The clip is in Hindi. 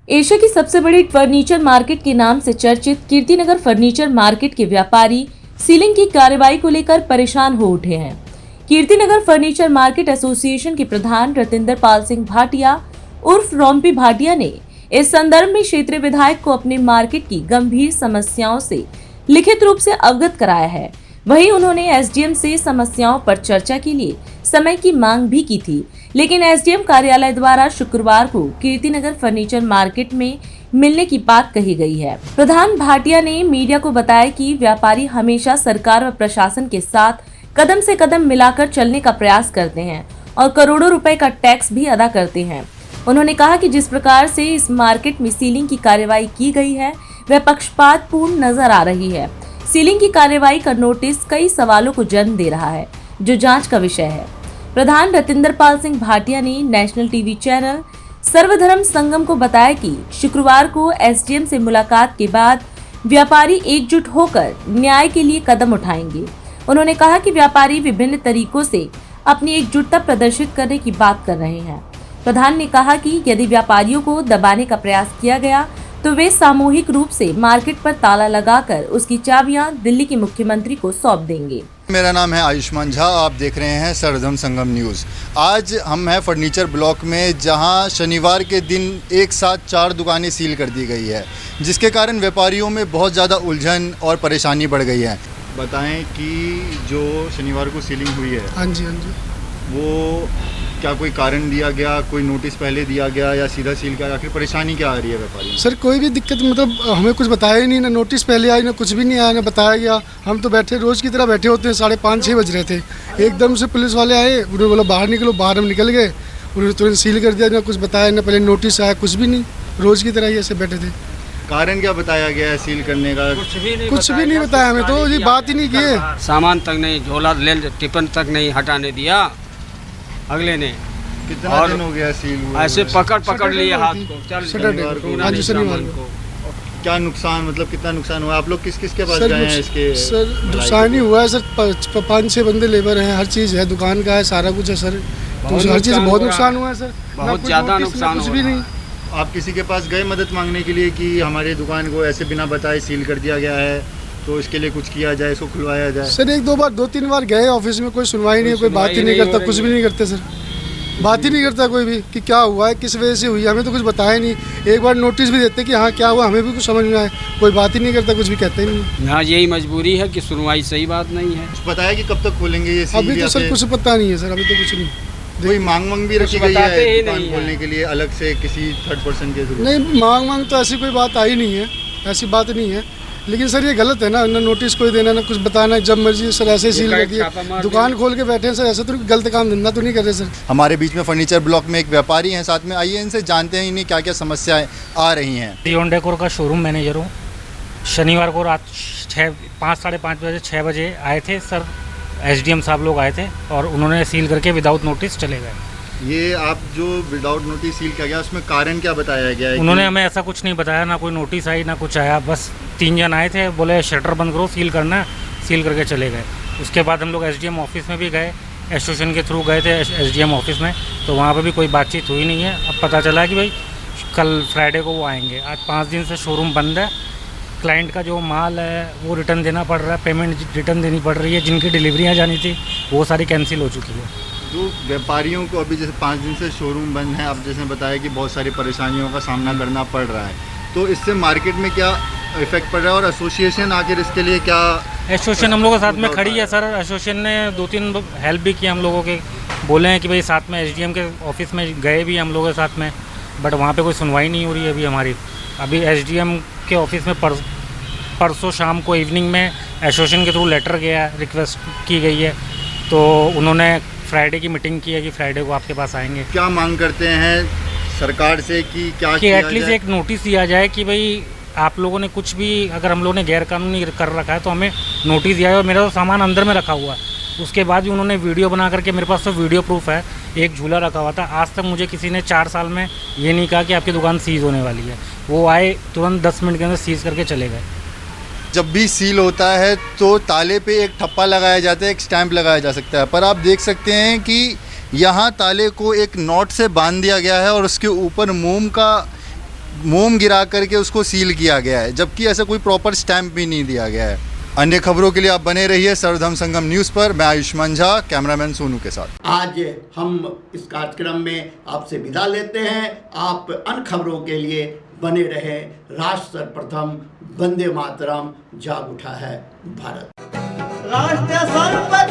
एशिया की सबसे बड़ी फर्नीचर मार्केट के नाम से चर्चित कीर्तिनगर फर्नीचर मार्केट के व्यापारी सीलिंग की कार्रवाई को लेकर परेशान हो उठे हैं। कीर्तिनगर फर्नीचर मार्केट एसोसिएशन के प्रधान रतिंदर पाल सिंह भाटिया उर्फ रोम्पी भाटिया ने इस संदर्भ में क्षेत्रीय विधायक को अपनी मार्केट की गंभीर समस्याओं से लिखित रूप से अवगत कराया है। वहीं उन्होंने एसडीएम से समस्याओं पर चर्चा के लिए समय की मांग भी की थी, लेकिन एसडीएम कार्यालय द्वारा शुक्रवार को कीर्तिनगर फर्नीचर मार्केट में मिलने की बात कही गई है। प्रधान भाटिया ने मीडिया को बताया कि व्यापारी हमेशा सरकार व प्रशासन के साथ कदम से कदम मिलाकर चलने का प्रयास करते हैं और करोड़ों रुपए का टैक्स भी अदा करते हैं। उन्होंने कहा कि जिस प्रकार से इस मार्केट में सीलिंग की कार्रवाई की गई है वह पक्षपातपूर्ण नजर आ रही है। सीलिंग की कार्रवाई का नोटिस कई सवालों को जन्म दे रहा है, जो जांच का विषय है। प्रधान रतिंदर पाल सिंह भाटिया ने नेशनल टीवी चैनल सर्वधर्म संगम को बताया कि शुक्रवार को एसडीएम से मुलाकात के बाद व्यापारी एकजुट होकर न्याय के लिए कदम उठाएंगे। उन्होंने कहा कि व्यापारी विभिन्न तरीकों से अपनी एकजुटता प्रदर्शित करने की बात कर रहे हैं। प्रधान ने कहा कि यदि व्यापारियों को दबाने का प्रयास किया गया तो वे सामूहिक रूप से मार्केट पर ताला लगाकर उसकी चाबियां दिल्ली के मुख्यमंत्री को सौंप देंगे। मेरा नाम है आयुष्मान झा, आप देख रहे हैं सर्वधर्म संगम न्यूज़। आज हम हैं फर्नीचर ब्लॉक में, जहां शनिवार के दिन एक साथ 4 दुकानें सील कर दी गई है, जिसके कारण व्यापारियों में बहुत ज़्यादा उलझन और परेशानी बढ़ गई है। बताएं कि जो शनिवार को सीलिंग हुई है, हाँ जी, वो क्या कोई कारण दिया गया, कोई नोटिस पहले दिया गया या सीधा सील का, आखिर परेशानी क्या आ रही है व्यापारी? सर कोई भी दिक्कत मतलब हमें कुछ बताया ही नहीं, ना नोटिस पहले आई, ना कुछ भी नहीं आया, ना बताया गया। हम तो बैठे रोज़ की तरह बैठे होते हैं, 5:30-6 बज रहे थे। एकदम से पुलिस वाले आए, उन्होंने बोला बाहर निकलो। बाहर हम निकल गए, उन्होंने तुरंत सील कर दिया। ना कुछ बताया, ना पहले नोटिस आया, कुछ भी नहीं। रोज़ की तरह ही ऐसे बैठे थे। कारण क्या बताया गया है सील करने का? कुछ भी नहीं बताया हमें, तो ये बात ही नहीं की है। सामान तक नहीं, झोला ले टिफिन तक नहीं हटाने दिया अगले ने। कितना दिन हो गया सील हुआ? ऐसे पकड़ लिए हाथ को। शनिवार को। क्या नुकसान, मतलब कितना नुकसान हुआ? आप लोग किस के पास गए हैं इसके? सर नुकसान ही हुआ है सर। 5-6 बंदे लेबर हैं, हर चीज़ है, दुकान का है, सारा कुछ है सर। तो हर चीज़ बहुत नुकसान हुआ है सर, बहुत ज़्यादा नुकसान कुछ भी नहीं। आप किसी के पास गए मदद मांगने के लिए कि हमारी दुकान को ऐसे बिना बताए सील कर दिया गया है, तो इसके लिए कुछ किया जाए, इसको खुलवाया जाए? सर 2-3 बार गए ऑफिस में, कोई सुनवाई नहीं, कोई बात ही नहीं करता, कुछ भी नहीं करते सर। बात ही नहीं करता कोई भी कि क्या हुआ है, किस वजह से हुई है, हमें तो कुछ बताया नहीं। एक बार नोटिस भी देते कि हाँ क्या हुआ, हमें भी कुछ समझ में आए, कोई बात ही नहीं करता, कुछ भी कहते ही नहीं। यहाँ यही मजबूरी है कि सुनवाई सही बात नहीं है। पता है कि कब तक खोलेंगे ये सील? अभी तो सर कुछ पता नहीं है सर, अभी तो कुछ नहीं। कोई मांग भी रखी गई है दुकान खोलने के लिए अलग से किसी थर्ड पर्सन के थ्रू? नहीं, मांग तो ऐसी कोई बात आई नहीं है, ऐसी बात नहीं है। लेकिन सर ये गलत है ना नोटिस कोई देना, ना कुछ बताना, जब मर्जी सर ऐसे सील कर दिए। दुकान खोल के बैठे हैं सर, ऐसे तो गलत काम धंधा तो नहीं कर रहे सर। हमारे बीच में फर्नीचर ब्लॉक में एक व्यापारी हैं साथ में, आइए इनसे जानते हैं इन्हें क्या क्या समस्याएं आ रही हैं। रियोन डेकोर का शोरूम मैनेजर हूँ। शनिवार को रात 5-5:30 बजे 6 बजे आए थे सर, एसडीएम साहब लोग आए थे और उन्होंने सील करके विदाउट नोटिस चले गए। ये आप जो विदाउट नोटिस सील किया गया, उसमें कारण क्या बताया गया है? उन्होंने हमें ऐसा कुछ नहीं बताया, ना कोई नोटिस आई ना कुछ आया। बस 3 जन आए थे, बोले शटर बंद करो, सील करना है, सील करके चले गए। उसके बाद हम लोग एसडीएम ऑफिस में भी गए, एसोसिएशन के थ्रू गए थे एसडीएम ऑफिस में, तो वहाँ पर भी कोई बातचीत हुई नहीं है। अब पता चला कि भाई कल फ्राइडे को वो आएंगे। आज 5 दिन से शोरूम बंद है। क्लाइंट का जो माल है वो रिटर्न देना पड़ रहा है, पेमेंट रिटर्न देनी पड़ रही है। जिनकी डिलीवरियाँ जानी थी वो सारी कैंसिल हो चुकी है। जो व्यापारियों को अभी जैसे 5 दिन से शोरूम बंद है, आप जैसे बताया कि बहुत सारी परेशानियों का सामना करना पड़ रहा है, तो इससे मार्केट में क्या इफेक्ट पड़ रहा है और एसोसिएशन आखिर इसके लिए क्या? एसोसिएशन हम लोगों के साथ में खड़ी है सर। एसोसिएशन ने 2-3 हेल्प भी की हम लोगों के, बोले हैं कि भाई साथ में एसडीएम के ऑफिस में गए भी हम लोगों के साथ में, बट वहाँ पे कोई सुनवाई नहीं हो रही है अभी हमारी। अभी एसडीएम के ऑफिस में परसों शाम को इवनिंग में एसोसिएशन के थ्रू लेटर गया, रिक्वेस्ट की गई है, तो उन्होंने फ्राइडे की मीटिंग की है कि फ्राइडे को आपके पास आएंगे। क्या मांग करते हैं सरकार से कि क्या कि एटलीस्ट एक नोटिस दिया जाए कि भाई आप लोगों ने कुछ भी, अगर हम लोगों ने गैरकानूनी कर रखा है तो हमें नोटिस दिया है। और मेरा तो सामान अंदर में रखा हुआ है, उसके बाद भी उन्होंने वीडियो बना करके, मेरे पास तो वीडियो प्रूफ है, एक झूला रखा हुआ था। आज तक मुझे किसी ने 4 साल में ये नहीं कहा कि आपकी दुकान सीज़ होने वाली है। वो आए, तुरंत 10 मिनट के अंदर सीज़ करके चले गए। जब भी सील होता है तो ताले पे एक ठप्पा लगाया जाता है, एक स्टैंप लगाया जा सकता है, पर आप देख सकते हैं कि यहाँ ताले को एक नॉट से बांध दिया गया है और उसके ऊपर मोम का मोम गिरा करके उसको सील किया गया है, जबकि ऐसा कोई प्रॉपर स्टैंप भी नहीं दिया गया है। अन्य खबरों के लिए आप बने रहिए सर्वधर्म संगम न्यूज़ पर। मैं आयुष्मान झा, कैमरामैन सोनू के साथ। आज हम इस कार्यक्रम में आपसे विदा लेते हैं। आप अन्य खबरों के लिए बने रहे। राष्ट्र सर्वप्रथम, वंदे मातरम, जाग उठा है भारत। राष्ट्र सर्वप्रथम।